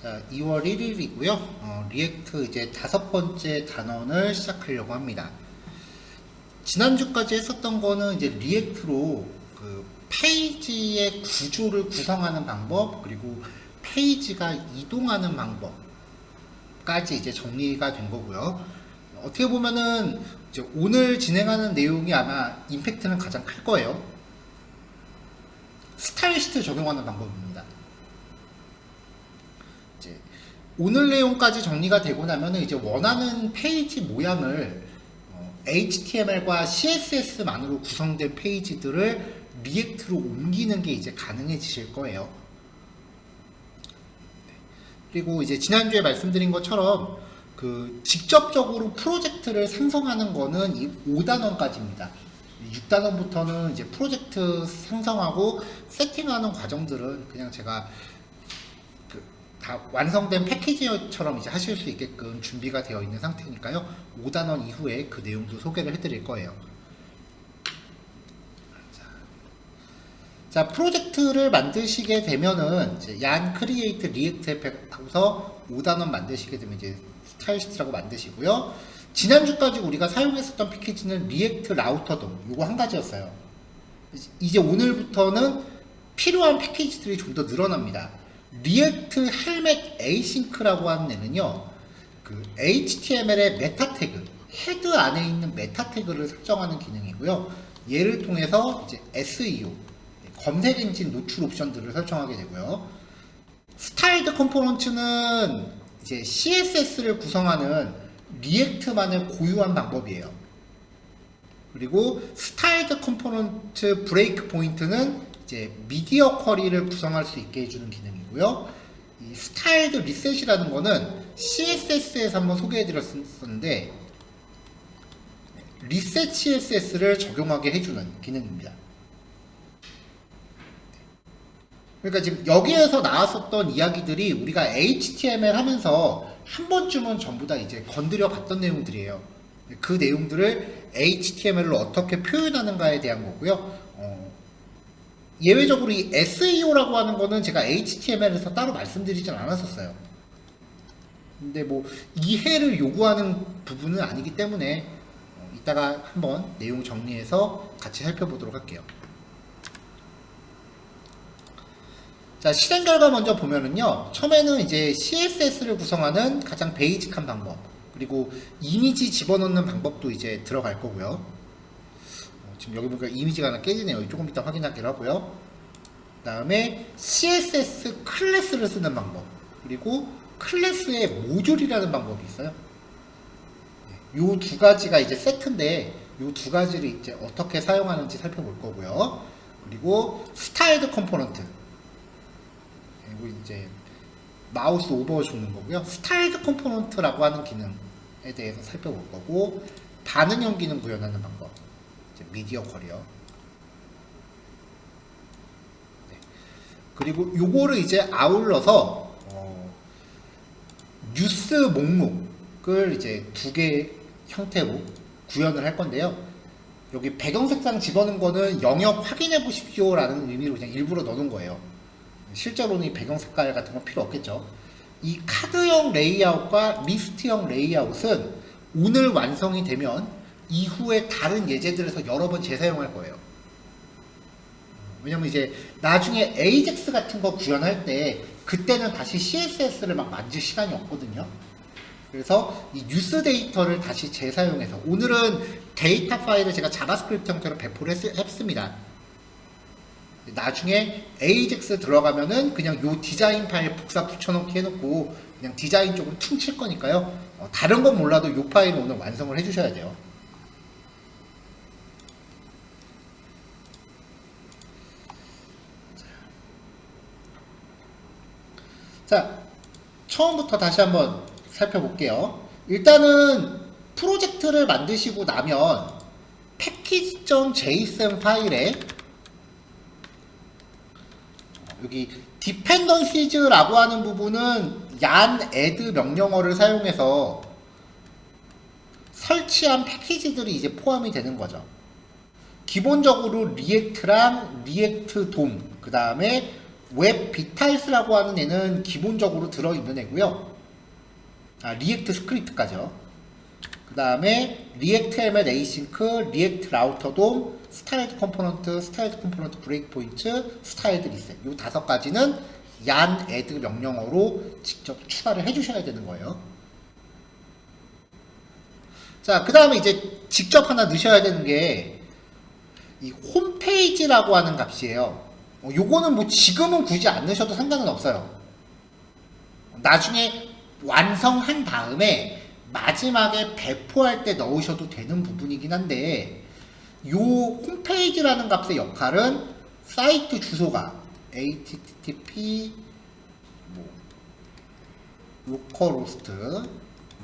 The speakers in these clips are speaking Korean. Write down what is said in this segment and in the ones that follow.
자, 2월 1일이고요. 리액트 이제 5번째 단원을 시작하려고 합니다. 지난주까지 했었던 거는 이제 리액트로 그 페이지의 구조를 구성하는 방법, 그리고 페이지가 이동하는 방법까지 이제 정리가 된 거고요. 어떻게 보면은 이제 오늘 진행하는 내용이 아마 임팩트는 가장 클 거예요. 스타일시트 적용하는 방법입니다. 이제 오늘 내용까지 정리가 되고 나면 이제 원하는 페이지 모양을 HTML과 CSS만으로 구성된 페이지들을 리액트로 옮기는 게 이제 가능해지실 거예요. 그리고 이제 지난주에 말씀드린 것처럼 그 직접적으로 프로젝트를 상성하는 거는 이 5단원까지입니다. 6단원부터는 이제 프로젝트 상성하고 세팅하는 과정들은 그냥 제가 다 완성된 패키지처럼 이제 하실 수 있게끔 준비가 되어 있는 상태니까요. 5단원 이후에 그 내용도 소개를 해드릴 거예요. 자, 프로젝트를 만드시게 되면은 이제 얀 크리에이트 리액트 에펙 하고서 5단원 만드시게 되면 이제 스타일시트라고 만드시고요. 지난주까지 우리가 사용했었던 패키지는 리액트 라우터 돔 요거 한 가지였어요. 이제 오늘부터는 필요한 패키지들이 좀 더 늘어납니다. 리액트 헬멧 에이싱크라고 하는 애는요, 그 HTML의 메타 태그, 헤드 안에 있는 메타 태그를 설정하는 기능이고요. 얘를 통해서 이제 SEO, 검색 엔진 노출 옵션들을 설정하게 되고요. 스타일드 컴포넌트는 이제 CSS를 구성하는 리액트만의 고유한 방법이에요. 그리고 스타일드 컴포넌트 브레이크 포인트는 이제 미디어 쿼리를 구성할 수 있게 해주는 기능이고요. 이 스타일드 리셋이라는 거는 CSS에서 한번 소개해 드렸었는데 리셋 CSS를 적용하게 해주는 기능입니다. 그러니까 지금 여기에서 나왔었던 이야기들이 우리가 HTML 하면서 한 번쯤은 전부 다 이제 건드려 봤던 내용들이에요. 그 내용들을 HTML로 어떻게 표현하는가에 대한 거고요. 예외적으로 이 SEO라고 하는 거는 제가 HTML에서 따로 말씀드리진 않았었어요. 근데 뭐 이해를 요구하는 부분은 아니기 때문에 이따가 한번 내용 정리해서 같이 살펴보도록 할게요. 자, 실행 결과 먼저 보면은요, 처음에는 이제 CSS를 구성하는 가장 베이직한 방법, 그리고 이미지 집어넣는 방법도 이제 들어갈 거고요. 지금 여기 보니까 이미지가 하나 깨지네요. 조금 이따 확인하기로 하고요. 그 다음에 CSS 클래스를 쓰는 방법, 그리고 클래스의 모듈이라는 방법이 있어요. 요 두 가지가 이제 세트인데, 요 두 가지를 이제 어떻게 사용하는지 살펴볼 거고요. 그리고 스타일드 컴포넌트, 그리고 이제 마우스 오버 주는 거고요. 스타일드 컴포넌트라고 하는 기능에 대해서 살펴볼 거고, 반응형 기능 구현하는 방법, 이제 미디어 쿼리요. 네. 그리고 요거를 이제 아울러서 뉴스 목록을 이제 두 개 형태로 구현을 할 건데요. 여기 배경색상 집어넣은 거는 영역 확인해 보십시오 라는 의미로 그냥 일부러 넣어놓은 거예요. 실제로는 이 배경 색깔 같은 건 필요 없겠죠. 이 카드형 레이아웃과 리스트형 레이아웃은 오늘 완성이 되면 이후에 다른 예제들에서 여러 번 재사용할 거예요. 왜냐면 이제 나중에 AJAX 같은 거 구현할 때 그때는 다시 CSS를 막 만질 시간이 없거든요. 그래서 이 뉴스 데이터를 다시 재사용해서, 오늘은 데이터 파일을 제가 자바스크립트 형태로 배포를 했습니다. 나중에 AJAX 들어가면은 그냥 요 디자인 파일 복사 붙여넣기 해놓고 그냥 디자인 쪽으로 퉁칠 거니까요. 다른 건 몰라도 요 파일은 오늘 완성을 해주셔야 돼요. 자, 처음부터 다시 한번 살펴볼게요. 일단은 프로젝트를 만드시고 나면 package.json 파일에 여기 dependencies라고 하는 부분은 yan add 명령어를 사용해서 설치한 패키지들이 이제 포함이 되는 거죠. 기본적으로 리액트랑 리액트 돔, 그 다음에 웹 비탈스라고 하는 애는 기본적으로 들어있는 애고요. 리액트 스크립트까지요. 그 다음에 리액트 ML 에이싱크, 리액트 라우터 돔, 스타일드 컴포넌트, 스타일드 컴포넌트 브레이크 포인트, 스타일드 리셋. 요 5가지는 얀 애드 명령어로 직접 추가를 해주셔야 되는 거예요. 자, 그 다음에 이제 직접 하나 넣으셔야 되는 게 이 홈페이지라고 하는 값이에요. 요거는 뭐 지금은 굳이 안 넣으셔도 상관은 없어요. 나중에 완성한 다음에 마지막에 배포할 때 넣으셔도 되는 부분이긴 한데, 요 홈페이지라는 값의 역할은 사이트 주소가 http 로컬호스트,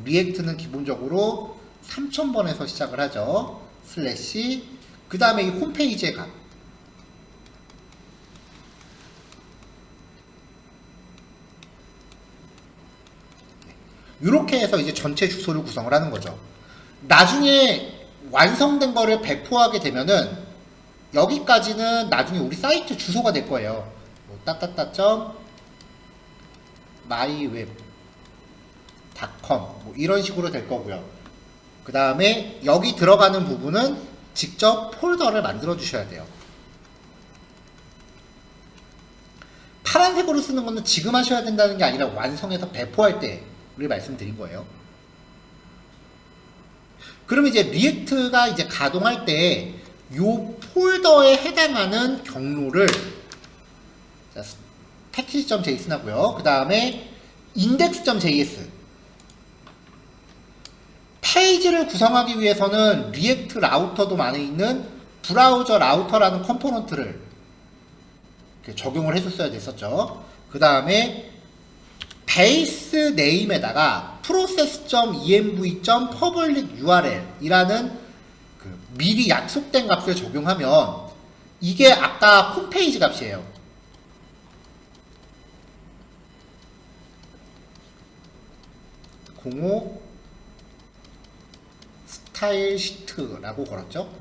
리액트는 기본적으로 3000번에서 시작을 하죠. 슬래시, 그 다음에 이 홈페이지의 값. 이렇게 해서 이제 전체 주소를 구성을 하는 거죠. 나중에 완성된 거를 배포하게 되면은 여기까지는 나중에 우리 사이트 주소가 될 거예요. 뭐 myweb.com 뭐 이런 식으로 될 거고요. 그 다음에 여기 들어가는 부분은 직접 폴더를 만들어 주셔야 돼요. 파란색으로 쓰는 거는 지금 하셔야 된다는 게 아니라 완성해서 배포할 때 우리 말씀드린 거예요. 그럼 이제 리액트가 이제 가동할 때 요 폴더에 해당하는 경로를 패키지.json 하고요. 그 다음에 index.js, 페이지를 구성하기 위해서는 리액트 라우터도 안에 있는 브라우저 라우터라는 컴포넌트를 적용을 해줬어야 됐었죠. 그 다음에 베이스 네임에다가 process.env.public url 이라는 그 미리 약속된 값을 적용하면 이게 아까 홈페이지 값이에요. (05) 스타일 시트라고 걸었죠.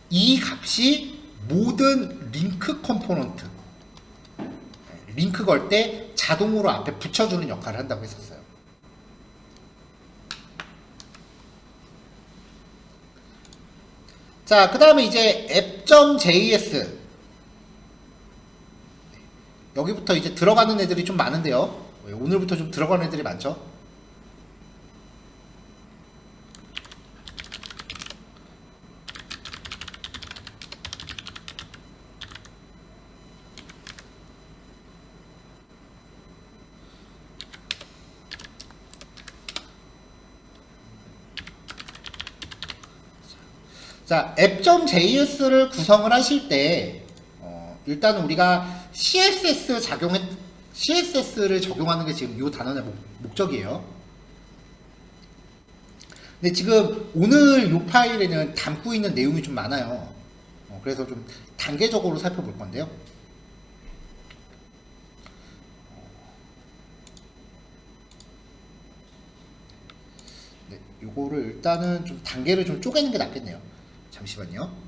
이 값이 모든 링크 컴포넌트, 링크 걸 때 자동으로 앞에 붙여주는 역할을 한다고 했었어요. 자, 그 다음에 이제 app.js, 여기부터 이제 들어가는 애들이 좀 많은데요. 오늘부터 좀 들어가는 애들이 많죠. 자, app.js를 구성을 하실 때 일단은 우리가 CSS를 적용하는 게 지금 이 단원의 목적이에요. 근데 지금 오늘 이 파일에는 담고 있는 내용이 좀 많아요. 그래서 좀 단계적으로 살펴볼 건데요. 네, 요거를 일단은 좀 단계를 좀 쪼개는 게 낫겠네요. 잠시만요.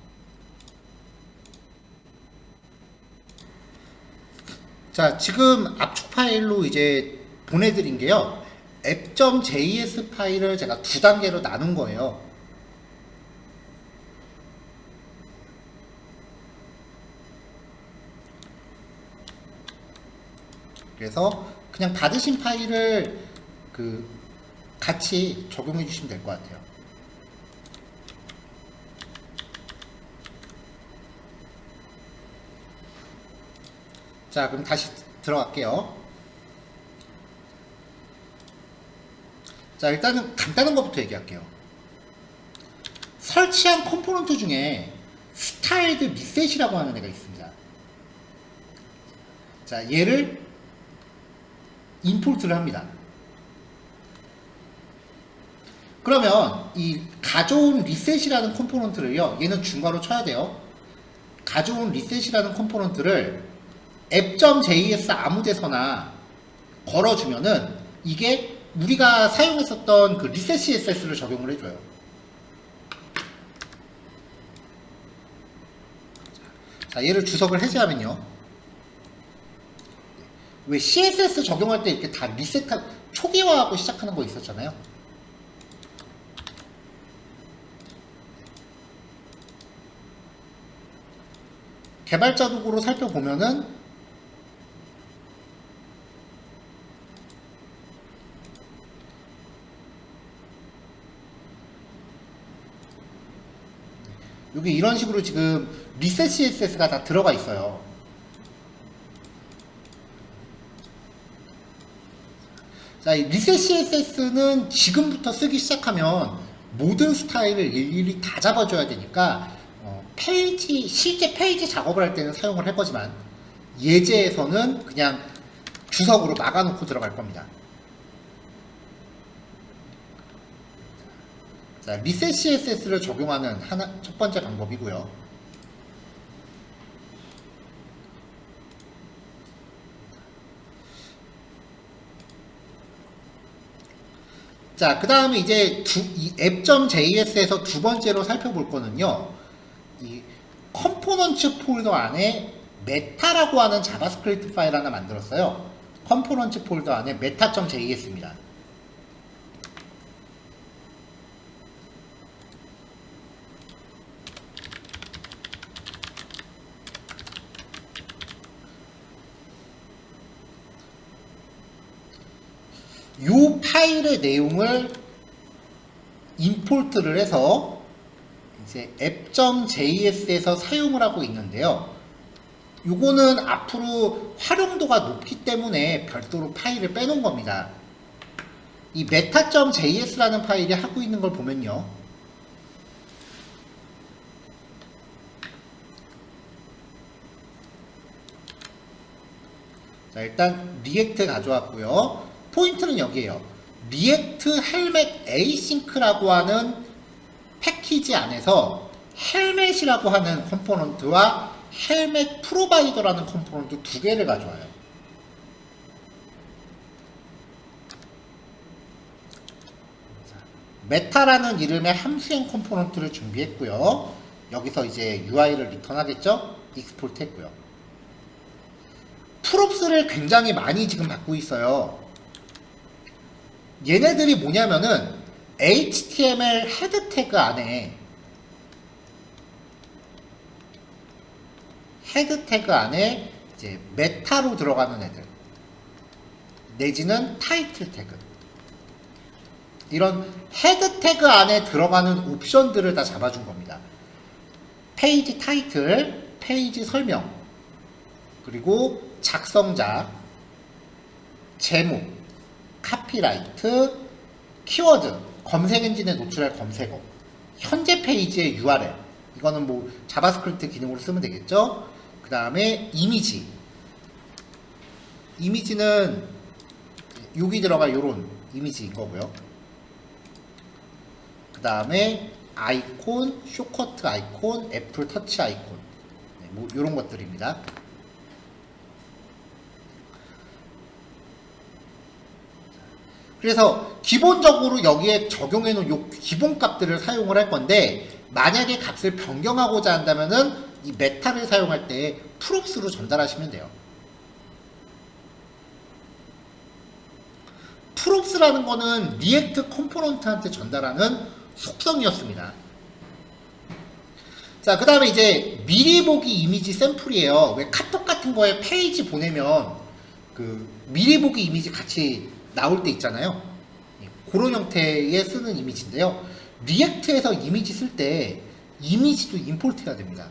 자, 지금 압축 파일로 이제 보내드린 게요. app.js 파일을 제가 2단계로 나눈 거예요. 그래서 그냥 받으신 파일을 같이 적용해 주시면 될 것 같아요. 자, 그럼 다시 들어갈게요. 자, 일단은 간단한 것부터 얘기할게요. 설치한 컴포넌트 중에 스타일드 리셋이라고 하는 애가 있습니다. 자, 얘를 임포트를 합니다. 그러면 이 가져온 리셋이라는 컴포넌트를요, 얘는 중괄호 쳐야 돼요. 가져온 리셋이라는 컴포넌트를 app.js 아무 데서나 걸어주면은 이게 우리가 사용했었던 그 리셋 CSS를 적용을 해줘요. 자, 얘를 주석을 해제하면요. 왜 CSS 적용할 때 이렇게 다 초기화하고 시작하는 거 있었잖아요. 개발자 도구로 살펴보면은 여기 이런 식으로 지금 리셋 CSS가 다 들어가 있어요. 자, 이 리셋 CSS는 지금부터 쓰기 시작하면 모든 스타일을 일일이 다 잡아줘야 되니까 실제 페이지 작업을 할 때는 사용을 할 거지만 예제에서는 그냥 주석으로 막아놓고 들어갈 겁니다. 자, 리셋 CSS를 적용하는 첫 번째 방법이고요. 자, 그 다음에 이제 이 app.js에서 두 번째로 살펴볼 거는요, 이 컴포넌츠 폴더 안에 메타라고 하는 자바스크립트 파일 하나 만들었어요. 컴포넌츠 폴더 안에 meta.js입니다. 이 파일의 내용을 임포트를 해서 이제 app.js에서 사용을 하고 있는데요. 요거는 앞으로 활용도가 높기 때문에 별도로 파일을 빼놓은 겁니다. 이 meta.js라는 파일이 하고 있는 걸 보면요. 자, 일단 리액트 가져왔고요. 포인트는 여기에요. 리액트 헬멧 에이싱크라고 하는 패키지 안에서 헬멧이라고 하는 컴포넌트와 헬멧 프로바이더라는 컴포넌트 두 개를 가져와요. 메타라는 이름의 함수형 컴포넌트를 준비했고요. 여기서 이제 UI를 리턴하겠죠? 익스포트 했고요. 프롭스를 굉장히 많이 지금 받고 있어요. 얘네들이 뭐냐면은 HTML 헤드 태그 안에 이제 메타로 들어가는 애들 내지는 타이틀 태그, 이런 헤드 태그 안에 들어가는 옵션들을 다 잡아준 겁니다. 페이지 타이틀, 페이지 설명, 그리고 작성자, 제목, 카피라이트, 키워드, 검색 엔진에 노출할 검색어, 현재 페이지의 URL, 이거는 뭐 자바스크립트 기능으로 쓰면 되겠죠. 그 다음에 이미지는 여기 들어갈 요런 이미지인 거고요. 그 다음에 아이콘, 쇼커트 아이콘, 애플 터치 아이콘, 뭐 요런 것들입니다. 그래서 기본적으로 여기에 적용해 놓은 요 기본 값들을 사용을 할 건데, 만약에 값을 변경하고자 한다면은 이 메타를 사용할 때 프롭스로 전달하시면 돼요. 프롭스라는 거는 리액트 컴포넌트한테 전달하는 속성이었습니다. 자, 그 다음에 이제 미리 보기 이미지 샘플이에요. 왜 카톡 같은 거에 페이지 보내면 그 미리 보기 이미지 같이 나올 때 있잖아요. 그런 형태의 쓰는 이미지인데요. 리액트에서 이미지 쓸 때 이미지도 임포트 해야 됩니다.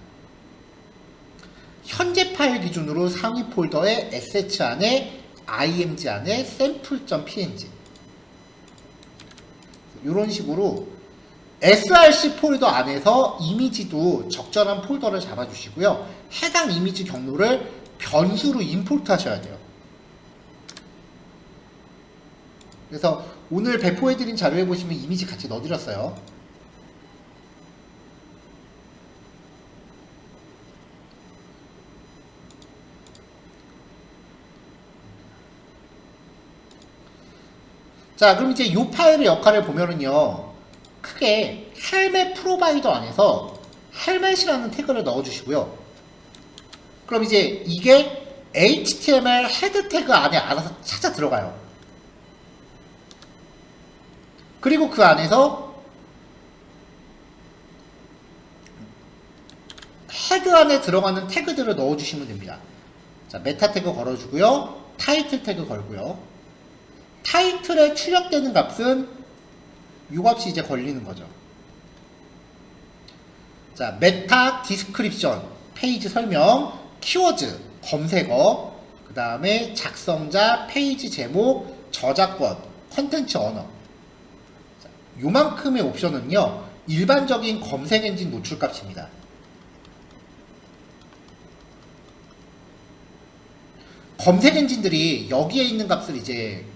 현재 파일 기준으로 상위 폴더에 sh 안에 img 안에 sample.png, 이런 식으로 src 폴더 안에서 이미지도 적절한 폴더를 잡아주시고요. 해당 이미지 경로를 변수로 임포트 하셔야 돼요. 그래서 오늘 배포해드린 자료에 보시면 이미지 같이 넣어드렸어요. 자, 그럼 이제 이 파일의 역할을 보면은요, 크게 헬멧 프로바이더 안에서 헬멧이라는 태그를 넣어주시고요. 그럼 이제 이게 HTML 헤드 태그 안에 알아서 찾아 들어가요. 그리고 그 안에서 헤드 안에 들어가는 태그들을 넣어주시면 됩니다. 자, 메타 태그 걸어주고요. 타이틀 태그 걸고요. 타이틀에 출력되는 값은 이 값이 이제 걸리는 거죠. 자, 메타 디스크립션, 페이지 설명, 키워드, 검색어, 그 다음에 작성자, 페이지 제목, 저작권, 컨텐츠 언어. 자, 요만큼의 옵션은요, 일반적인 검색 엔진 노출 값입니다. 검색 엔진들이 여기에 있는 값을 이제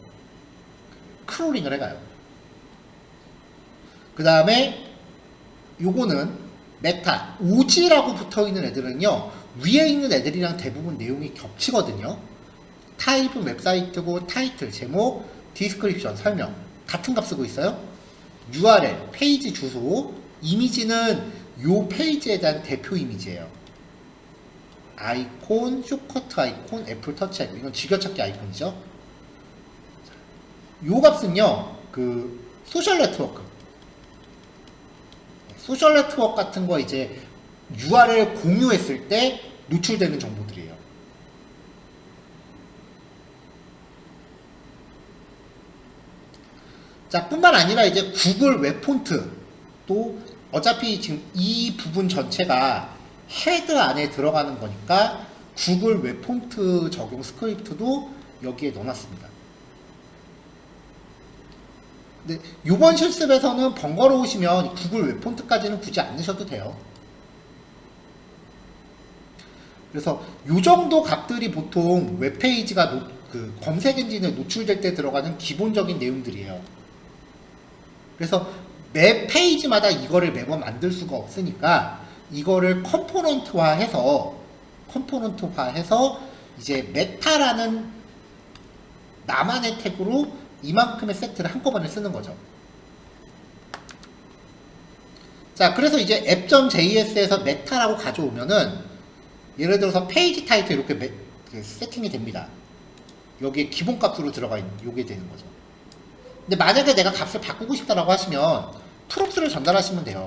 크롤링을 해가요. 그 다음에 요거는 메타, 오지라고 붙어있는 애들은요, 위에 있는 애들이랑 대부분 내용이 겹치거든요. 타입은 웹사이트고 타이틀, 제목, 디스크립션, 설명 같은 값 쓰고 있어요. URL, 페이지 주소, 이미지는 요 페이지에 대한 대표 이미지예요. 아이콘, 쇼커트 아이콘, 애플 터치 아이콘, 이건 즐겨찾기 아이콘이죠. 요 값은요, 그 소셜 네트워크 같은 거 이제 URL 공유했을 때 노출되는 정보들이에요. 자, 뿐만 아니라 이제 구글 웹폰트도 어차피 지금 이 부분 전체가 헤드 안에 들어가는 거니까 구글 웹폰트 적용 스크립트도 여기에 넣어놨습니다. 근데 이번 실습에서는 번거로우시면 구글 웹폰트까지는 굳이 안 넣으셔도 돼요. 그래서 이 정도 값들이 보통 웹페이지가 그 검색 엔진에 노출될 때 들어가는 기본적인 내용들이에요. 그래서 매 페이지마다 이거를 매번 만들 수가 없으니까 이거를 컴포넌트화해서 이제 메타라는 나만의 태그로 이만큼의 세트를 한꺼번에 쓰는 거죠. 자, 그래서 이제 app.js에서 메타라고 가져오면은 예를 들어서 페이지 타이틀 이렇게 세팅이 됩니다. 여기에 기본값으로 들어가 있는 요게 되는 거죠. 근데 만약에 내가 값을 바꾸고 싶다라고 하시면 프록스를 전달하시면 돼요.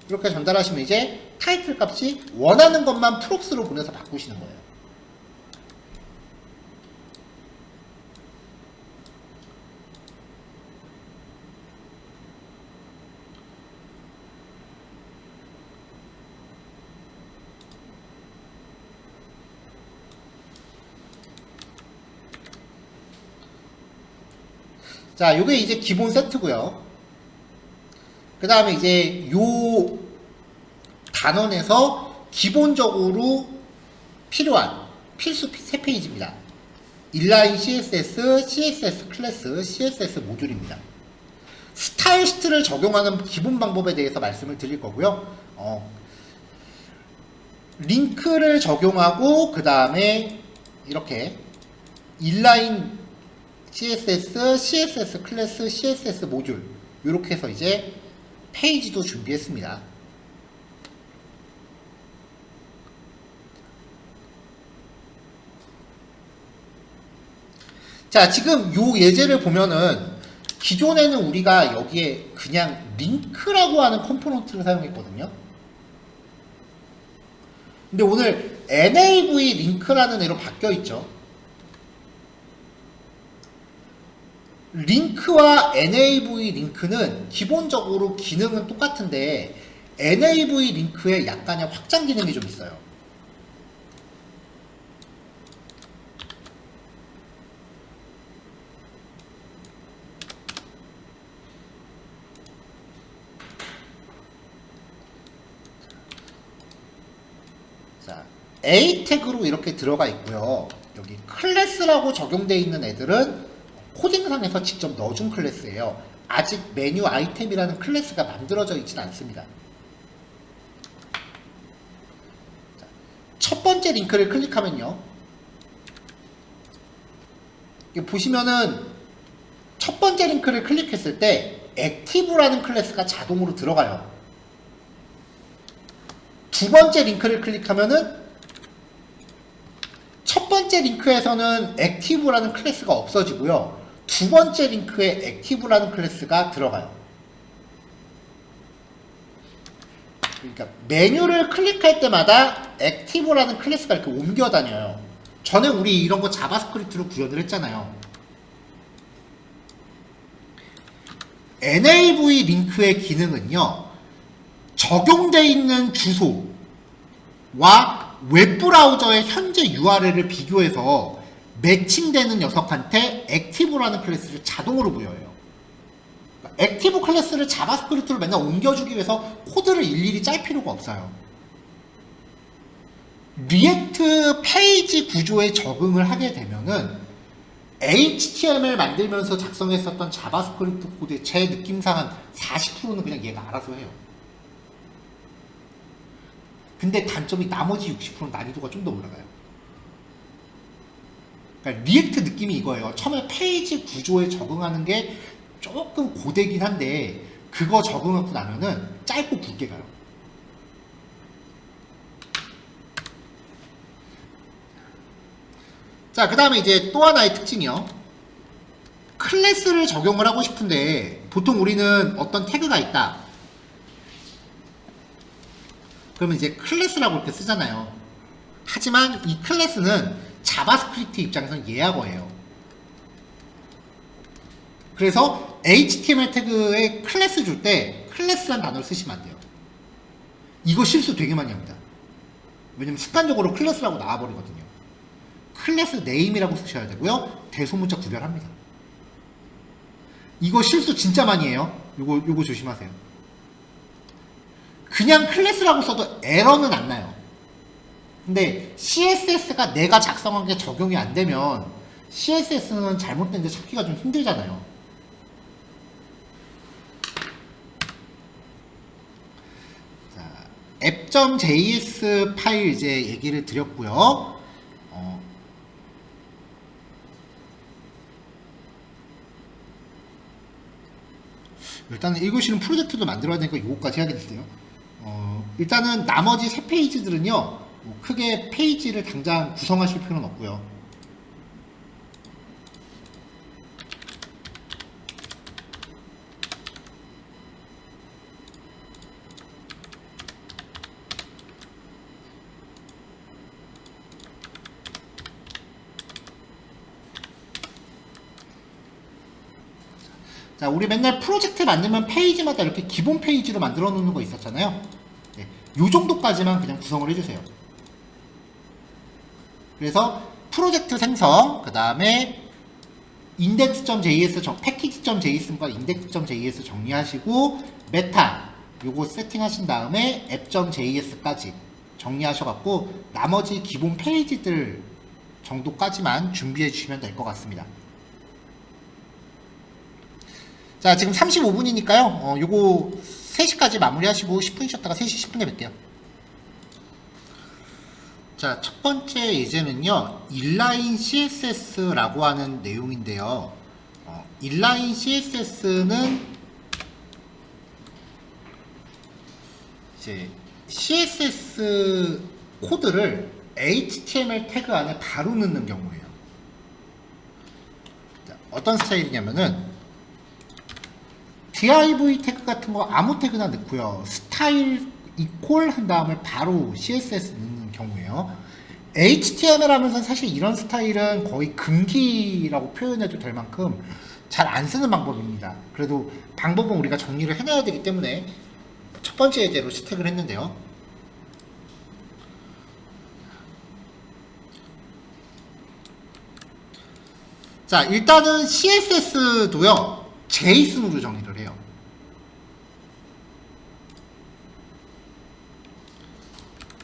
이렇게 전달하시면 이제 타이틀 값이 원하는 것만 프록스로 보내서 바꾸시는 거예요. 자, 요게 이제 기본 세트고요. 그 다음에 이제 요 단원에서 기본적으로 필요한 필수 세 페이지입니다. 인라인 CSS, CSS 클래스, CSS 모듈입니다. 스타일 시트를 적용하는 기본 방법에 대해서 말씀을 드릴 거고요. 링크를 적용하고 그 다음에 이렇게 인라인 CSS, CSS 클래스, CSS 모듈 이렇게 해서 이제 페이지도 준비했습니다. 자, 지금 요 예제를 보면은 기존에는 우리가 여기에 그냥 링크라고 하는 컴포넌트를 사용했거든요. 근데 오늘 nav 링크라는 애로 바뀌어 있죠. 링크와 nav 링크는 기본적으로 기능은 똑같은데 nav 링크에 약간의 확장 기능이 좀 있어요. 자, A 태그로 이렇게 들어가 있고요. 여기 클래스라고 적용되어 있는 애들은 코딩상에서 직접 넣어준 클래스예요. 아직 메뉴 아이템이라는 클래스가 만들어져 있진 않습니다. 자, 첫 번째 링크를 클릭하면요. 보시면은 첫 번째 링크를 클릭했을 때 액티브라는 클래스가 자동으로 들어가요. 두 번째 링크를 클릭하면은 첫 번째 링크에서는 액티브라는 클래스가 없어지고요. 두 번째 링크에 액티브라는 클래스가 들어가요. 그러니까 메뉴를 클릭할 때마다 액티브라는 클래스가 이렇게 옮겨 다녀요. 전에 우리 이런 거 자바스크립트로 구현을 했잖아요. nav 링크의 기능은요, 적용되어 있는 주소와 웹브라우저의 현재 URL을 비교해서 매칭되는 녀석한테 액티브라는 클래스를 자동으로 부여해요. 액티브 클래스를 자바스크립트로 맨날 옮겨주기 위해서 코드를 일일이 짤 필요가 없어요. 리액트 페이지 구조에 적응을 하게 되면은 HTML 만들면서 작성했었던 자바스크립트 코드의 제 느낌상 한 40%는 그냥 얘가 알아서 해요. 근데 단점이 나머지 60%는 난이도가 좀 더 올라가요. 그러니까 리액트 느낌이 이거예요. 처음에 페이지 구조에 적응하는 게 조금 고되긴 한데 그거 적응하고 나면은 짧고 굵게 가요. 자, 그 다음에 이제 또 하나의 특징이요. 클래스를 적용을 하고 싶은데 보통 우리는 어떤 태그가 있다. 그러면 이제 클래스라고 이렇게 쓰잖아요. 하지만 이 클래스는 자바스크립트 입장에서는 예약어예요. 그래서 HTML 태그에 클래스 줄 때 클래스라는 단어를 쓰시면 안 돼요. 이거 실수 되게 많이 합니다. 왜냐면 습관적으로 클래스라고 나와버리거든요. 클래스 네임이라고 쓰셔야 되고요. 대소문자 구별합니다. 이거 실수 진짜 많이 해요. 요거 조심하세요. 그냥 클래스라고 써도 에러는 안 나요. 근데 CSS가 내가 작성한 게 적용이 안 되면 CSS는 잘못된 데 찾기가 좀 힘들잖아요. 자, app.js 파일 이제 얘기를 드렸고요. 일단은 1교시는 프로젝트도 만들어야 되니까 이거까지 해야겠는데요. 일단은 나머지 세 페이지들은요, 뭐 크게 페이지를 당장 구성하실 필요는 없고요. 자, 우리 맨날 프로젝트 만들면 페이지마다 이렇게 기본 페이지로 만들어 놓는 거 있었잖아요. 네, 요 정도까지만 그냥 구성을 해주세요. 그래서 프로젝트 생성, 그 다음에 index.js, package.js과 index.js 정리하시고 메타 요거 세팅하신 다음에 app.js까지 정리하셔갖고 나머지 기본 페이지들 정도까지만 준비해 주시면 될 것 같습니다. 자, 지금 35분이니까요. 요거 3시까지 마무리하시고 10분 쉬었다가 3시 10분에 뵐게요. 자, 첫 번째 예제는요. inline CSS라고 하는 내용인데요. inline CSS는 이제 CSS 코드를 HTML 태그 안에 바로 넣는 경우예요. 자, 어떤 스타일이냐면은 div 태그 같은 거 아무 태그나 넣고요. 스타일 이퀄 한 다음에 바로 CSS 넣는 경우예요. HTML 하면서 사실 이런 스타일은 거의 금기라고 표현해도 될 만큼 잘 안 쓰는 방법입니다. 그래도 방법은 우리가 정리를 해놔야 되기 때문에 첫 번째 예제로 채택을 했는데요. 자, 일단은 CSS도요. JSON으로 정리를 해요.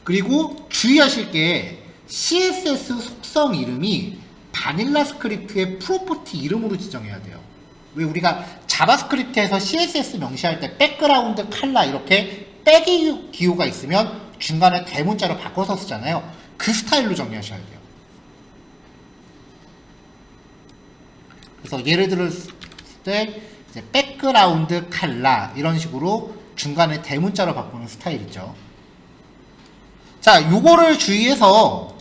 그리고 주의하실 게 CSS 속성 이름이 바닐라 스크립트의 프로퍼티 이름으로 지정해야 돼요. 왜 우리가 자바스크립트에서 CSS 명시할 때 백그라운드 컬러 이렇게 빼기 기호가 있으면 중간에 대문자로 바꿔서 쓰잖아요. 그 스타일로 정리하셔야 돼요. 그래서 예를 들었을 때 이제 백그라운드 컬러 이런 식으로 중간에 대문자로 바꾸는 스타일이죠. 자, 요거를 주의해서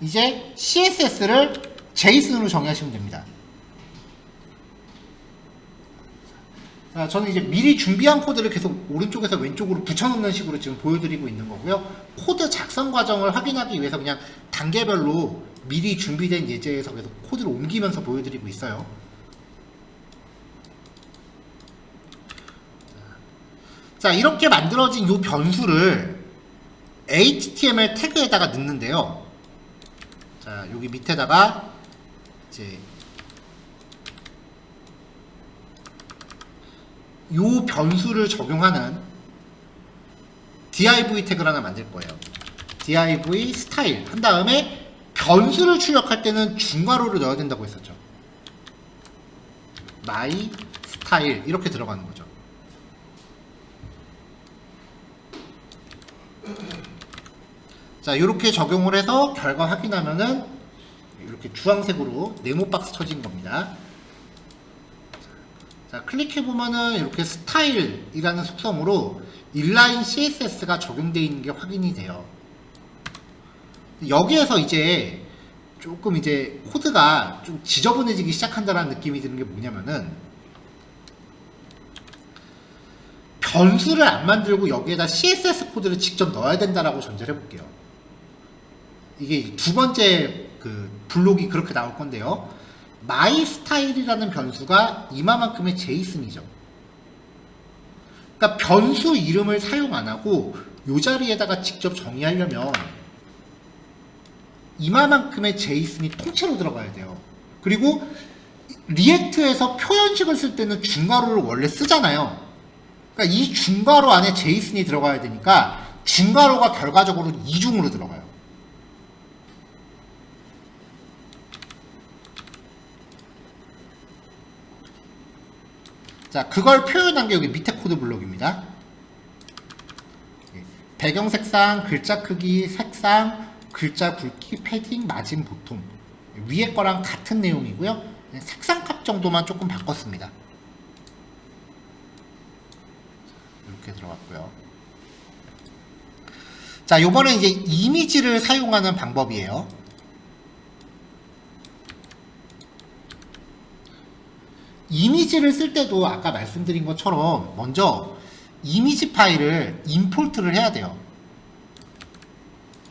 이제 CSS를 JSON으로 정의하시면 됩니다. 자, 저는 이제 미리 준비한 코드를 계속 오른쪽에서 왼쪽으로 붙여놓는 식으로 지금 보여드리고 있는 거고요. 코드 작성 과정을 확인하기 위해서 그냥 단계별로 미리 준비된 예제에서 계속 코드를 옮기면서 보여드리고 있어요. 자, 이렇게 만들어진 이 변수를 HTML 태그에다가 넣는데요. 자, 여기 밑에다가 이제 요 변수를 적용하는 div 태그를 하나 만들 거예요. div 스타일 한 다음에 변수를 출력할 때는 중괄호를 넣어야 된다고 했었죠. my style 이렇게 들어가는 거죠. 자, 이렇게 적용을 해서 결과 확인하면은 이렇게 주황색으로 네모 박스 쳐진 겁니다. 자, 클릭해보면은 이렇게 스타일이라는 속성으로 인라인 CSS가 적용되어 있는 게 확인이 돼요. 여기에서 이제 조금 이제 코드가 좀 지저분해지기 시작한다는 느낌이 드는 게 뭐냐면은 변수를 안 만들고 여기에다 CSS 코드를 직접 넣어야 된다라고 전제를 해볼게요. 이게 두 번째 그 블록이 그렇게 나올 건데요. myStyle이라는 변수가 이마만큼의 JSON이죠. 그러니까 변수 이름을 사용 안 하고 이 자리에다가 직접 정의하려면 이마만큼의 JSON이 통째로 들어가야 돼요. 그리고 리액트에서 표현식을 쓸 때는 중괄호를 원래 쓰잖아요. 그러니까 이 중괄호 안에 JSON이 들어가야 되니까 중괄호가 결과적으로 이중으로 들어가요. 자, 그걸 표현한 게 여기 밑에 코드 블록입니다. 배경 색상, 글자 크기, 색상, 글자 굵기, 패딩, 마진, 보통. 위에 거랑 같은 내용이고요. 색상 값 정도만 조금 바꿨습니다. 이렇게 들어갔고요. 자, 요번에 이제 이미지를 사용하는 방법이에요. 이미지를 쓸 때도 아까 말씀드린 것처럼 먼저 이미지 파일을 임포트를 해야 돼요.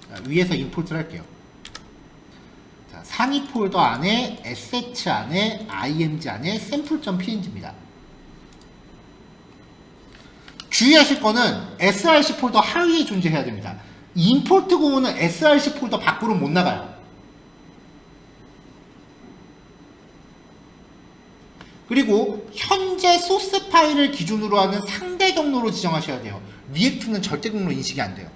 자, 위에서 임포트를 할게요. 자, 상위 폴더 안에 sh 안에 img 안에 샘플.png입니다. 주의하실 거는 src 폴더 하위에 존재해야 됩니다. 임포트 공호는 src 폴더 밖으로 못 나가요. 그리고 현재 소스 파일을 기준으로 하는 상대 경로로 지정하셔야 돼요. 리액트는 절대 경로 인식이 안 돼요.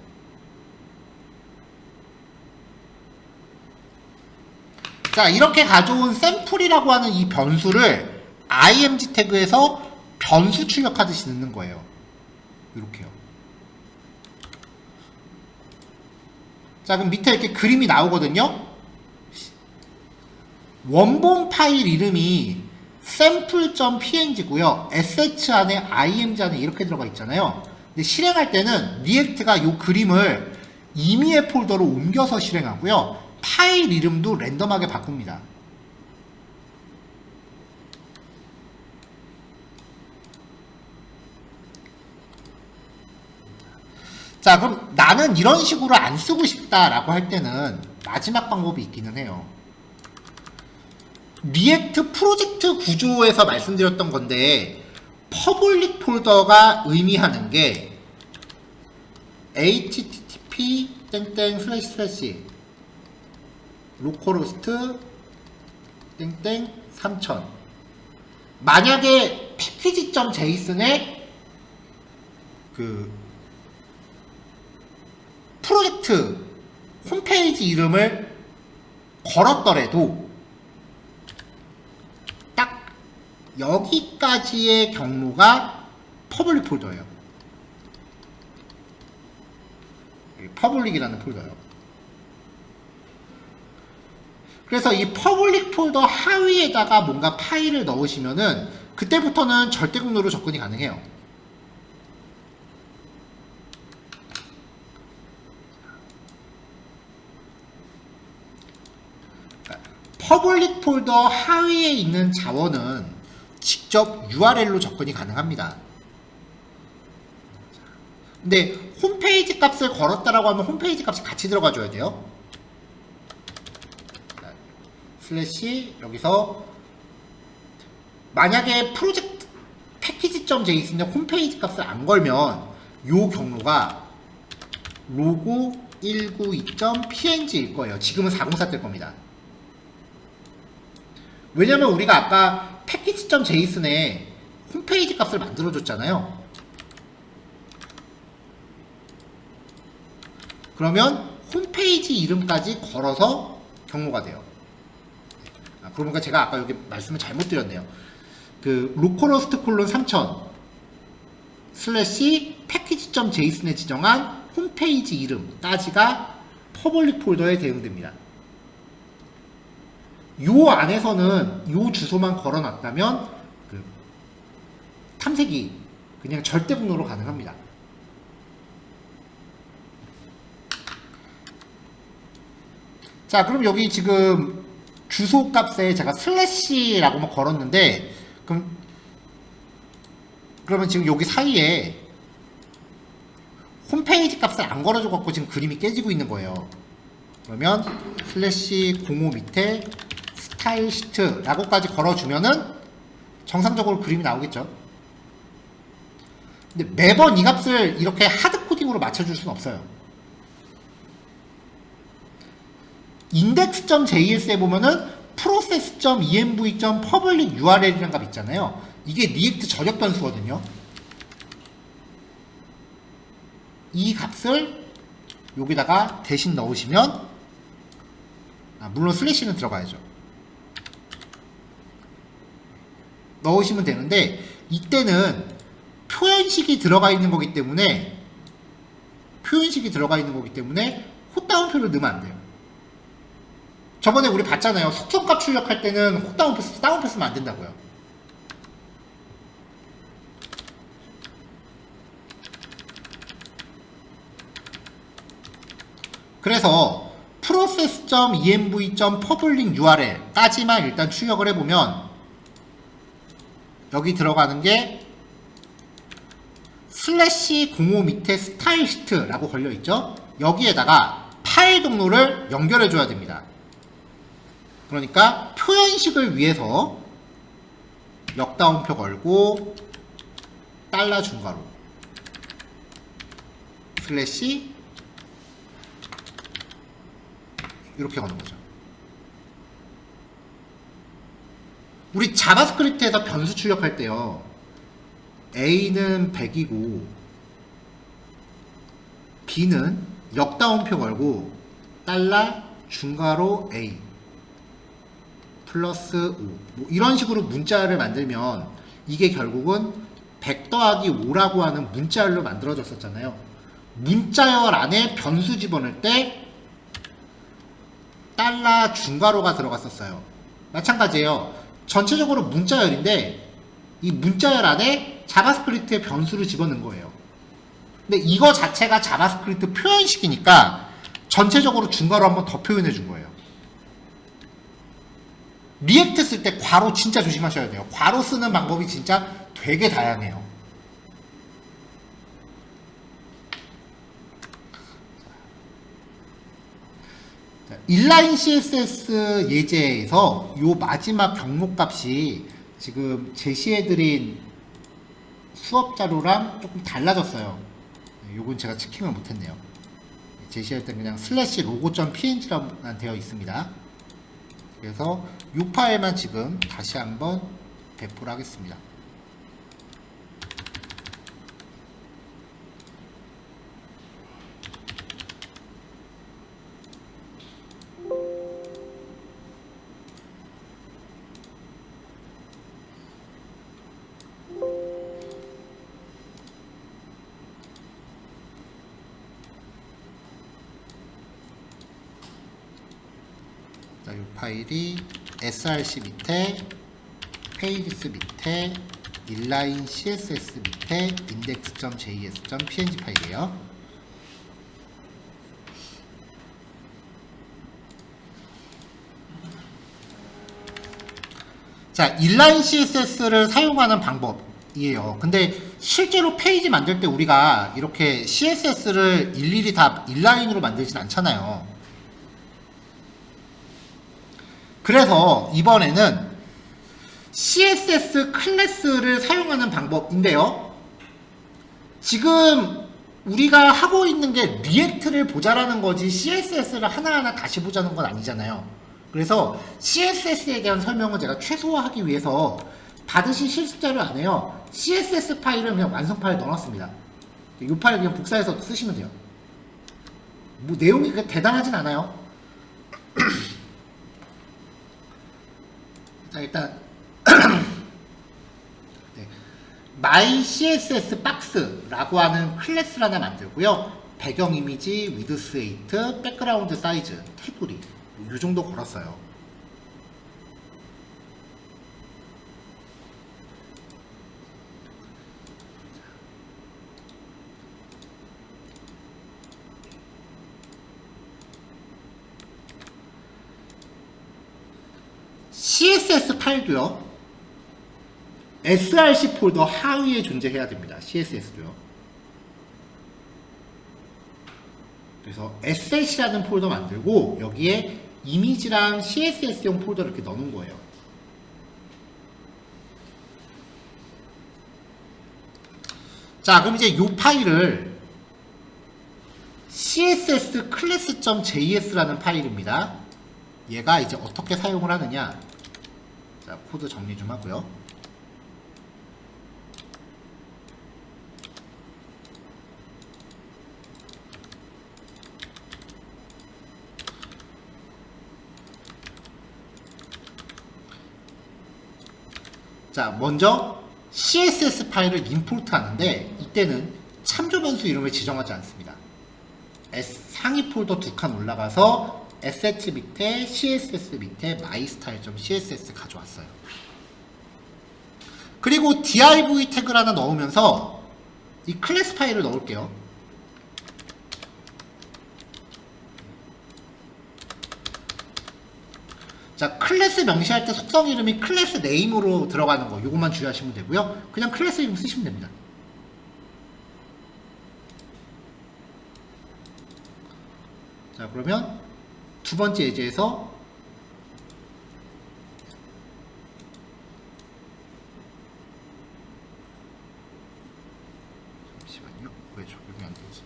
자, 이렇게 가져온 샘플이라고 하는 이 변수를 img 태그에서 변수 출력하듯이 넣는 거예요. 이렇게요. 자, 그럼 밑에 이렇게 그림이 나오거든요. 원본 파일 이름이 sample.png고요. sh 안에 img 안에 이렇게 들어가 있잖아요. 근데 실행할 때는 리액트가 이 그림을 임의의 폴더로 옮겨서 실행하고요. 파일 이름도 랜덤하게 바꿉니다. 자, 그럼 나는 이런 식으로 안 쓰고 싶다라고 할 때는 마지막 방법이 있기는 해요. 리액트 프로젝트 구조에서 말씀드렸던 건데 퍼블릭 폴더가 의미하는 게 http localhost 3000 만약에 패키지.json에 그 프로젝트 홈페이지 이름을 걸었더라도 딱 여기까지의 경로가 퍼블릭 폴더예요. 퍼블릭이라는 폴더예요. 그래서 이 퍼블릭 폴더 하위에다가 뭔가 파일을 넣으시면은 그때부터는 절대 경로로 접근이 가능해요. 퍼블릭 폴더 하위에 있는 자원은 직접 URL로 접근이 가능합니다. 근데 홈페이지 값을 걸었다라고 하면 홈페이지 값이 같이 들어가줘야 돼요. 슬래시 여기서 만약에 프로젝트 패키지.js인데 홈페이지 값을 안 걸면 요 경로가 로고 192.png일 거예요. 지금은 404 뜰 겁니다. 왜냐면 우리가 아까 패키지.js에 홈페이지 값을 만들어줬잖아요. 그러면 홈페이지 이름까지 걸어서 경로가 돼요. 그러고 보니까 제가 아까 여기 말씀을 잘못 드렸네요. 그 로컬호스트 콜론 3000 슬래시 패키지.json에 지정한 홈페이지 이름까지가 퍼블릭 폴더에 대응됩니다. 요 안에서는 요 주소만 걸어놨다면 그 탐색이 그냥 절대 분노로 가능합니다. 자, 그럼 여기 지금 주소 값에 제가 슬래시라고만 걸었는데, 그러면 지금 여기 사이에 홈페이지 값을 안 걸어줘갖고 지금 그림이 깨지고 있는 거예요. 그러면 슬래시 05 밑에 스타일 시트라고까지 걸어주면은 정상적으로 그림이 나오겠죠. 근데 매번 이 값을 이렇게 하드 코딩으로 맞춰줄 수는 없어요. index.js에 보면은 process.env.public url이라는 값 있잖아요. 이게 리액트 저력 변수거든요. 이 값을 여기다가 대신 넣으시면, 물론 슬래시는 들어가야죠. 넣으시면 되는데, 이때는 표현식이 들어가 있는 거기 때문에 콧다운표를 넣으면 안 돼요. 저번에 우리 봤잖아요. 속성값 출력할 때는 콧다운표 쓰면 안 된다고요. 그래서 process.env.public url까지만 일단 출력을 해보면 여기 들어가는 게 슬래시 05 밑에 스타일 시트라고 걸려있죠. 여기에다가 파일 경로를 연결해 줘야 됩니다. 그러니까 표현식을 위해서 역다운표 걸고 달러 중괄호 슬래시 이렇게 거는 거죠. 우리 자바스크립트에서 변수 출력할 때요, A는 100이고 B는 역다운표 걸고 달러 중괄호 A 플러스 5 뭐 이런 식으로 문자를 만들면 이게 결국은 100 더하기 5라고 하는 문자열로 만들어졌었잖아요. 문자열 안에 변수 집어넣을 때 달러 중괄호가 들어갔었어요. 마찬가지예요. 전체적으로 문자열인데 이 문자열 안에 자바스크립트의 변수를 집어넣은 거예요. 근데 이거 자체가 자바스크립트 표현식이니까 전체적으로 중괄호 한번 더 표현해 준 거예요. 리액트 쓸 때 괄호 진짜 조심하셔야 돼요. 괄호 쓰는 방법이 진짜 되게 다양해요. 인라인 CSS 예제에서 요 마지막 경로값이 지금 제시해드린 수업 자료랑 조금 달라졌어요. 요건 제가 체킹을 못했네요. 제시할 때 그냥 슬래시 로고.png라고 되어 있습니다. 그래서 이 파일만 지금 다시 한번 배포를 하겠습니다. 자, 이 파일이 src 밑에 pages 밑에 inline css 밑에 index.js.png 파일이에요. 자, 인라인 CSS를 사용하는 방법이에요. 근데 실제로 페이지 만들 때 우리가 이렇게 CSS를 일일이 다 인라인으로 만들진 않잖아요. 그래서 이번에는 CSS 클래스를 사용하는 방법인데요. 지금 우리가 하고 있는 게 리액트를 보자라는 거지 CSS를 하나하나 다시 보자는 건 아니잖아요. 그래서 CSS에 대한 설명은 제가 최소화하기 위해서 받으신 실습자료 안에요. CSS 파일을 그냥 완성 파일 넣어놨습니다. 이 파일 그냥 복사해서 쓰시면 돼요. 뭐 내용이 그렇게 대단하진 않아요. 자, 일단 네. My CSS Box라고 하는 클래스를 하나 만들고요. 배경 이미지, 위드스 8, 백그라운드 사이즈, 테두리 이 정도 걸었어요. CSS 파일도요. src 폴더 하위에 존재해야 됩니다. CSS도요. 그래서 sset이라는 폴더 만들고 여기에 이미지랑 CSS용 폴더를 이렇게 넣는 거예요. 자, 그럼 이제 이 파일을 css class.js라는 파일입니다. 얘가 이제 어떻게 사용을 하느냐. 자, 코드 정리 좀 하고요. 자, 먼저 CSS 파일을 임포트 하는데 이때는 참조 변수 이름을 지정하지 않습니다. 상위 폴더 2칸 올라가서 asset 밑에 css 밑에 mystyle.css 가져왔어요. 그리고 div 태그를 하나 넣으면서 이 클래스 파일을 넣을게요. 자, 클래스 명시할 때 속성 이름이 클래스 네임으로 들어가는 거 요것만 주의하시면 되고요. 그냥 클래스 이름 쓰시면 됩니다. 자, 그러면 두 번째 예제에서 잠시만요. 왜 적용이 안 되지?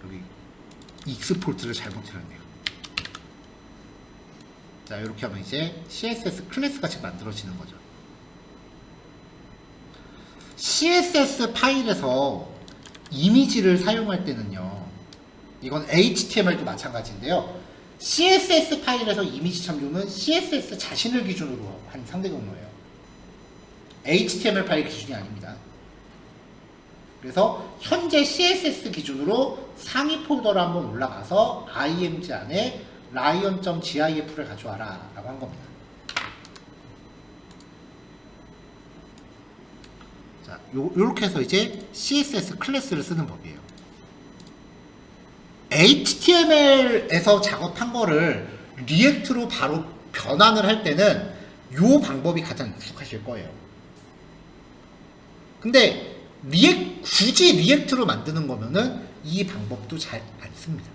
여기 익스포트를 잘못해놨네요. 자, 이렇게 하면 이제 CSS 클래스 같이 만들어지는 거죠. CSS 파일에서 이미지를 사용할 때는요, 이건 HTML도 마찬가지인데요. CSS 파일에서 이미지 참조는 CSS 자신을 기준으로 한 상대 경로예요. HTML 파일 기준이 아닙니다. 그래서 현재 CSS 기준으로 상위 폴더로 한번 올라가서 img 안에 lion.gif를 가져와라 라고 한 겁니다. 자, 요렇게 해서 이제 CSS 클래스를 쓰는 법이에요. HTML에서 작업한 거를 리액트로 바로 변환을 할 때는 요 방법이 가장 익숙하실 거예요. 근데 굳이 리액트로 만드는 거면은 이 방법도 잘 안 씁니다.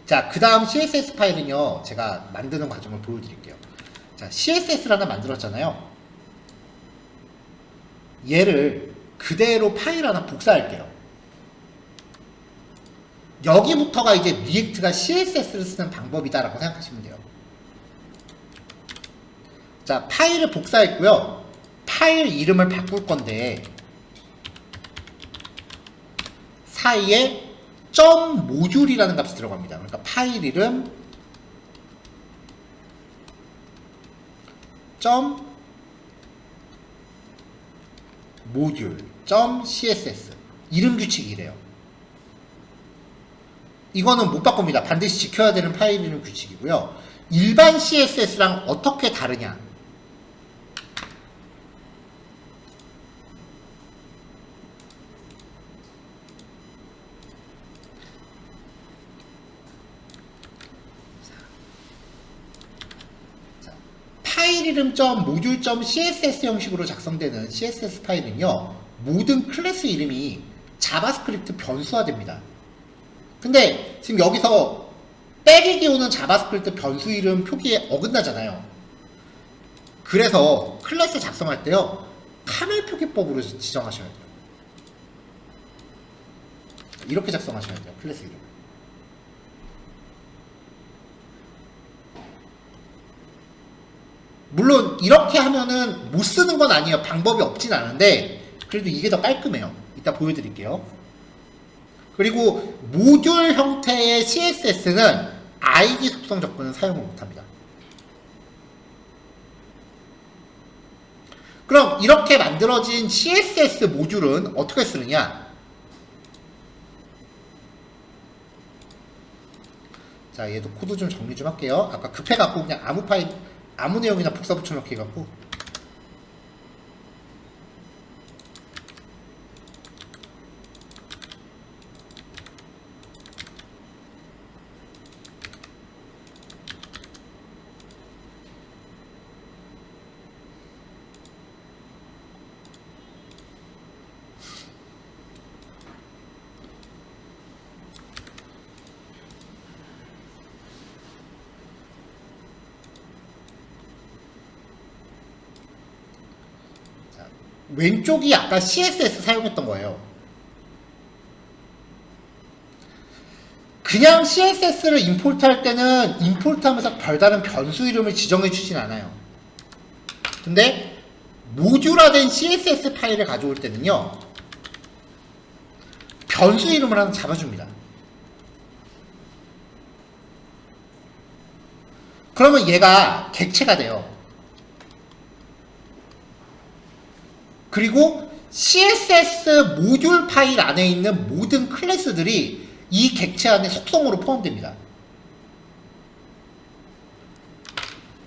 자, 그 다음 CSS 파일은요, 제가 만드는 과정을 보여드릴게요. 자, CSS를 하나 만들었잖아요. 얘를 그대로 파일 하나 복사할게요. 여기부터가 이제 리액트가 CSS를 쓰는 방법이다라고 생각하시면 돼요. 자, 파일을 복사했고요. 파일 이름을 바꿀 건데 사이에 .모듈이라는 값이 들어갑니다. 그러니까 파일 이름 .모듈 .css 이름 규칙이래요. 이거는 못 바꿉니다. 반드시 지켜야 되는 파일 이름 규칙이고요. 일반 CSS랑 어떻게 다르냐? 파일 이름.모듈.css 형식으로 작성되는 CSS 파일은요, 모든 클래스 이름이 자바스크립트 변수화됩니다. 근데 지금 여기서 빼기 오는 자바스크립트 변수 이름 표기에 어긋나잖아요. 그래서 클래스 작성할 때요, 카멜 표기법으로 지정하셔야 돼요. 이렇게 작성하셔야 돼요, 클래스 이름. 물론 이렇게 하면은 못 쓰는 건 아니에요. 방법이 없진 않은데 그래도 이게 더 깔끔해요. 이따 보여드릴게요. 그리고 모듈 형태의 CSS는 ID 속성 접근은 사용을 못합니다. 그럼 이렇게 만들어진 CSS 모듈은 어떻게 쓰느냐? 자, 얘도 코드 좀 정리 좀 할게요. 아까 급해갖고 그냥 아무 파일, 아무 내용이나 복사 붙여넣기 해갖고. 왼쪽이 아까 CSS 사용했던 거예요. 그냥 CSS를 임포트 할 때는 임포트 하면서 별다른 변수 이름을 지정해 주진 않아요. 근데 모듈화된 CSS 파일을 가져올 때는요, 변수 이름을 하나 잡아줍니다. 그러면 얘가 객체가 돼요. 그리고 CSS 모듈 파일 안에 있는 모든 클래스들이 이 객체 안에 속성으로 포함됩니다.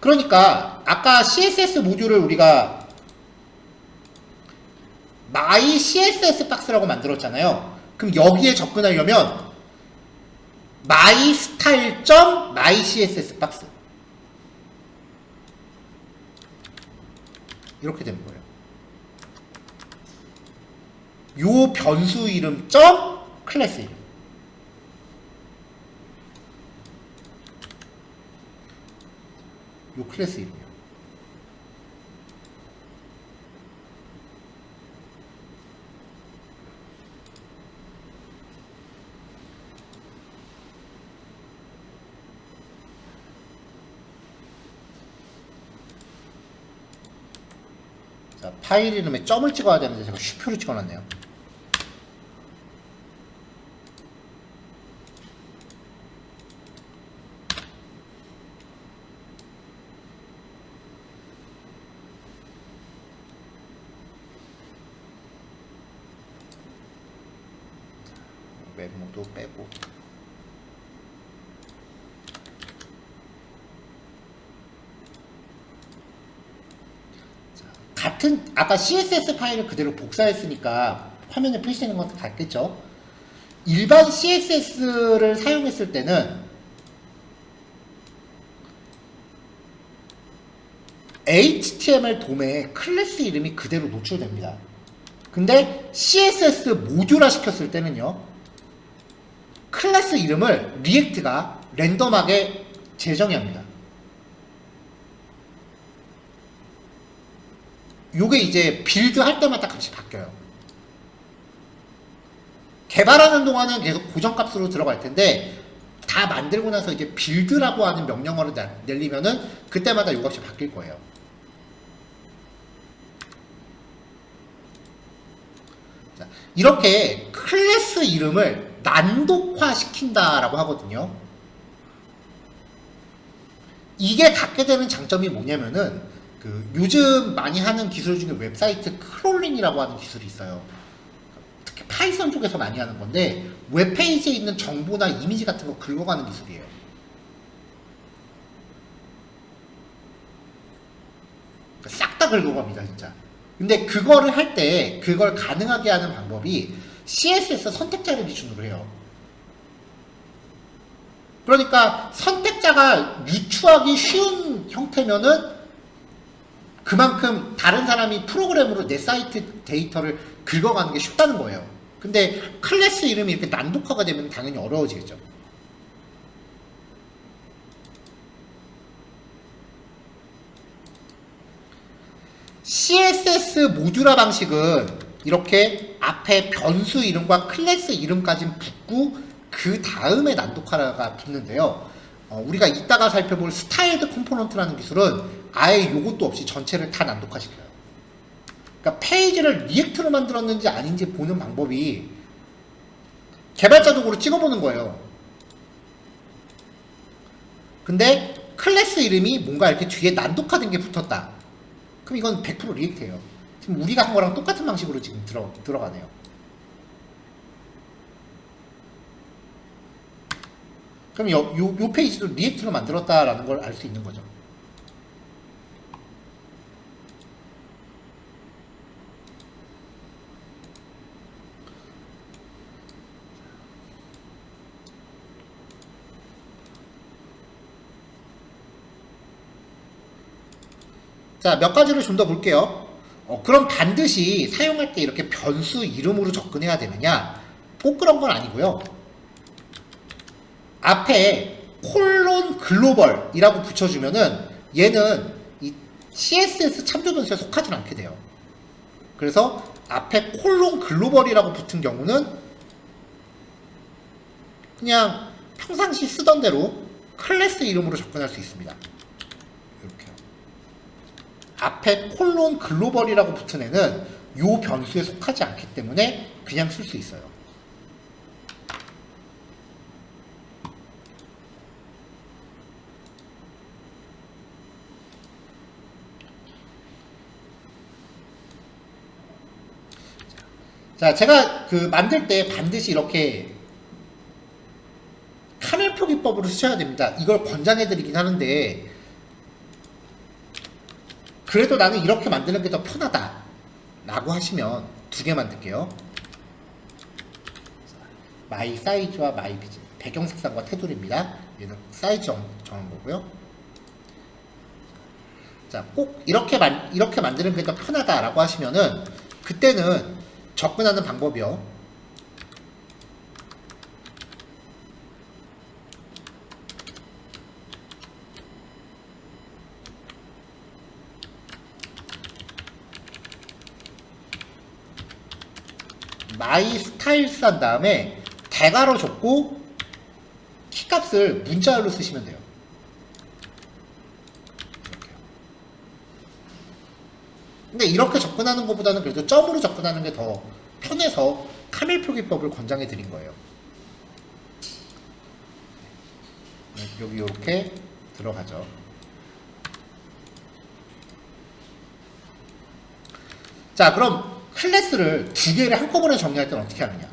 그러니까 아까 CSS 모듈을 우리가 my CSS 박스라고 만들었잖아요. 그럼 여기에 접근하려면 my style.my CSS 박스 이렇게 되는 거예요. 요 변수 이름 점 클래스 이름. 요 클래스 이름이요. 자, 파일 이름에 점을 찍어야 되는데 제가 슈표를 찍어놨네요. 메모도 빼고. 자, 같은 아까 CSS 파일을 그대로 복사했으니까 화면에 표시되는 건 같겠죠? 일반 CSS를 사용했을 때는 HTML 도메에 클래스 이름이 그대로 노출됩니다. 근데 CSS 모듈화 시켰을 때는요, 클래스 이름을 리액트가 랜덤하게 재정의 합니다. 요게 이제 빌드 할 때마다 값이 바뀌어요. 개발하는 동안은 계속 고정값으로 들어갈 텐데 다 만들고 나서 이제 빌드라고 하는 명령어를 내리면은 그때마다 요 값이 바뀔 거예요. 자, 이렇게 클래스 이름을 난독화 시킨다라고 하거든요. 이게 갖게 되는 장점이 뭐냐면은 요즘 많이 하는 기술 중에 웹사이트 크롤링이라고 하는 기술이 있어요. 특히 파이썬 쪽에서 많이 하는 건데 웹페이지에 있는 정보나 이미지 같은 거 긁어가는 기술이에요. 싹 다 긁어갑니다, 진짜. 근데 그거를 할 때 그걸 가능하게 하는 방법이 CSS 선택자를 기준으로 해요. 그러니까 선택자가 유추하기 쉬운 형태면은 그만큼 다른 사람이 프로그램으로 내 사이트 데이터를 긁어가는 게 쉽다는 거예요. 근데 클래스 이름이 이렇게 난독화가 되면 당연히 어려워지겠죠. CSS 모듈화 방식은 이렇게 앞에 변수 이름과 클래스 이름까지는 붙고 그 다음에 난독화가 붙는데요. 우리가 이따가 살펴볼 스타일드 컴포넌트라는 기술은 아예 요것도 없이 전체를 다 난독화시켜요. 그러니까 페이지를 리액트로 만들었는지 아닌지 보는 방법이 개발자 도구로 찍어보는 거예요. 근데 클래스 이름이 뭔가 이렇게 뒤에 난독화된 게 붙었다. 그럼 이건 100% 리액트예요. 지금 우리가 한 거랑 똑같은 방식으로 지금 들어가네요. 그럼 요 페이지도 리액트로 만들었다라는 걸 알 수 있는 거죠. 자, 몇 가지를 좀 더 볼게요. 그럼 반드시 사용할 때 이렇게 변수 이름으로 접근해야 되느냐? 꼭 그런 건 아니고요. 앞에 콜론 글로벌이라고 붙여주면은 얘는 이 CSS 참조 변수에 속하진 않게 돼요. 그래서 앞에 콜론 글로벌이라고 붙은 경우는 그냥 평상시 쓰던 대로 클래스 이름으로 접근할 수 있습니다. 이렇게요. 앞에 콜론 글로벌이라고 붙은 애는 요 변수에 속하지 않기 때문에 그냥 쓸 수 있어요. 자, 제가 만들 때 반드시 이렇게 카멜 표기법으로 쓰셔야 됩니다. 이걸 권장해드리긴 하는데, 그래도 나는 이렇게 만드는 게 더 편하다 라고 하시면 두 개 만들게요. 마이 사이즈와 마이 비즈, 배경 색상과 테두리입니다. 얘는 사이즈 정한 거고요. 자, 꼭 이렇게 만드는 게 더 편하다라고 하시면은 그때는 접근하는 방법이요. 마이 스타일스 한 다음에 대괄호 줬고 키값을 문자열로 쓰시면 돼요. 근데 이렇게 접근하는 것보다는 그래도 점으로 접근하는 게 더 편해서 카멜 표기법을 권장해 드린 거예요. 여기 이렇게 들어가죠. 자, 그럼 클래스를 두 개를 한꺼번에 정리할 때는 어떻게 하느냐?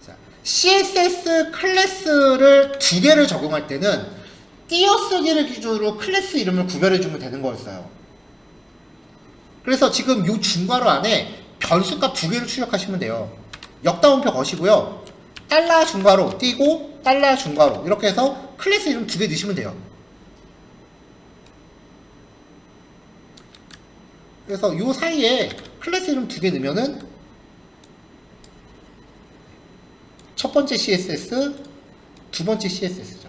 자, CSS 클래스를 두 개를 적용할 때는 띄어쓰기를 기준으로 클래스 이름을 구별해주면 되는 거였어요. 그래서 지금 이 중괄호 안에 변수값 두 개를 출력하시면 돼요. 역다운표 거시고요. 달러 중괄호 띄고 달러 중괄호 이렇게 해서 클래스 이름 두 개 넣으시면 돼요. 그래서 이 사이에 클래스 이름 두 개 넣으면은 첫 번째 CSS, 두 번째 CSS죠.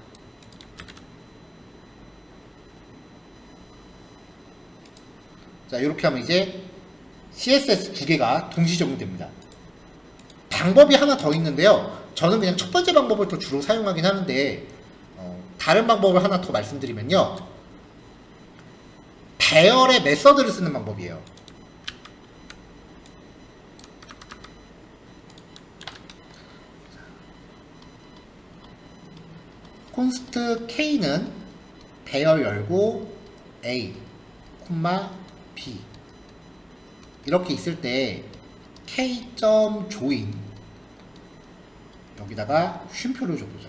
자, 이렇게 하면 이제 CSS 두 개가 동시 적용됩니다. 방법이 하나 더 있는데요. 저는 그냥 첫 번째 방법을 더 주로 사용하긴 하는데 다른 방법을 하나 더 말씀드리면요. 배열의 메서드를 쓰는 방법이에요. 콘스트 K는 배열 열고 A, B 이렇게 있을 때 K.join 여기다가 쉼표를 줘보죠.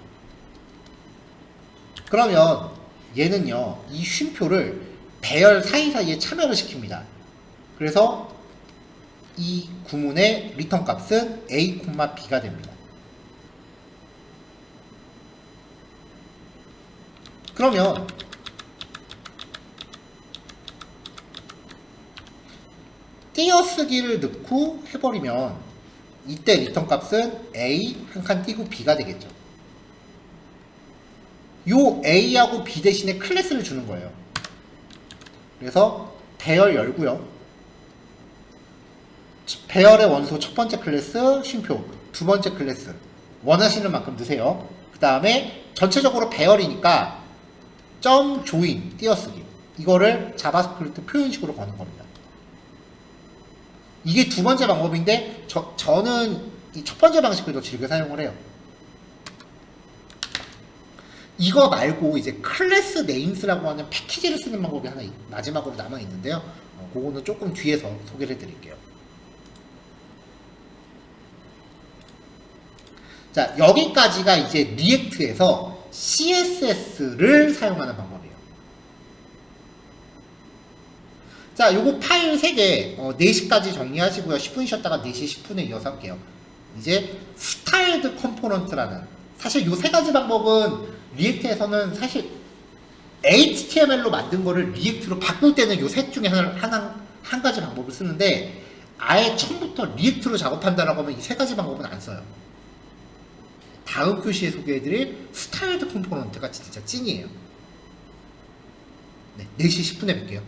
그러면 얘는요, 이 쉼표를 배열 사이사이에 참여를 시킵니다. 그래서 이 구문의 리턴 값은 A, B가 됩니다. 그러면 띄어쓰기를 넣고 해버리면 이때 리턴 값은 A 한 칸 띄고 B가 되겠죠. 요 A하고 B 대신에 클래스를 주는 거예요. 그래서 배열 열고요. 배열의 원소 첫 번째 클래스 쉼표, 두 번째 클래스 원하시는 만큼 넣으세요. 그 다음에 전체적으로 배열이니까 점 조인 띄어쓰기 이거를 자바스크립트 표현식으로 거는 겁니다. 이게 두 번째 방법인데 저는 이 첫 번째 방식을 더 즐겨 사용을 해요. 이거 말고 이제 클래스 네임스라고 하는 패키지를 쓰는 방법이 하나 마지막으로 남아 있는데요. 그거는 조금 뒤에서 소개를 해드릴게요. 자, 여기까지가 이제 리액트에서 CSS를 사용하는 방법이에요. 자, 요거 파일 3개 4시까지 정리하시고요. 10분 쉬었다가 4시 10분에 이어서 할게요. 이제 스타일드 컴포넌트라는, 사실 요 3가지 방법은 리액트에서는 사실 HTML로 만든 거를 리액트로 바꿀 때는 요 셋 중에 한 가지 방법을 쓰는데, 아예 처음부터 리액트로 작업한다라고 하면 이 3가지 방법은 안 써요. 다음 교시에 소개해드릴 스타일드 컴포넌트가 진짜 찐이에요. 네, 4시 10분에 뵐게요.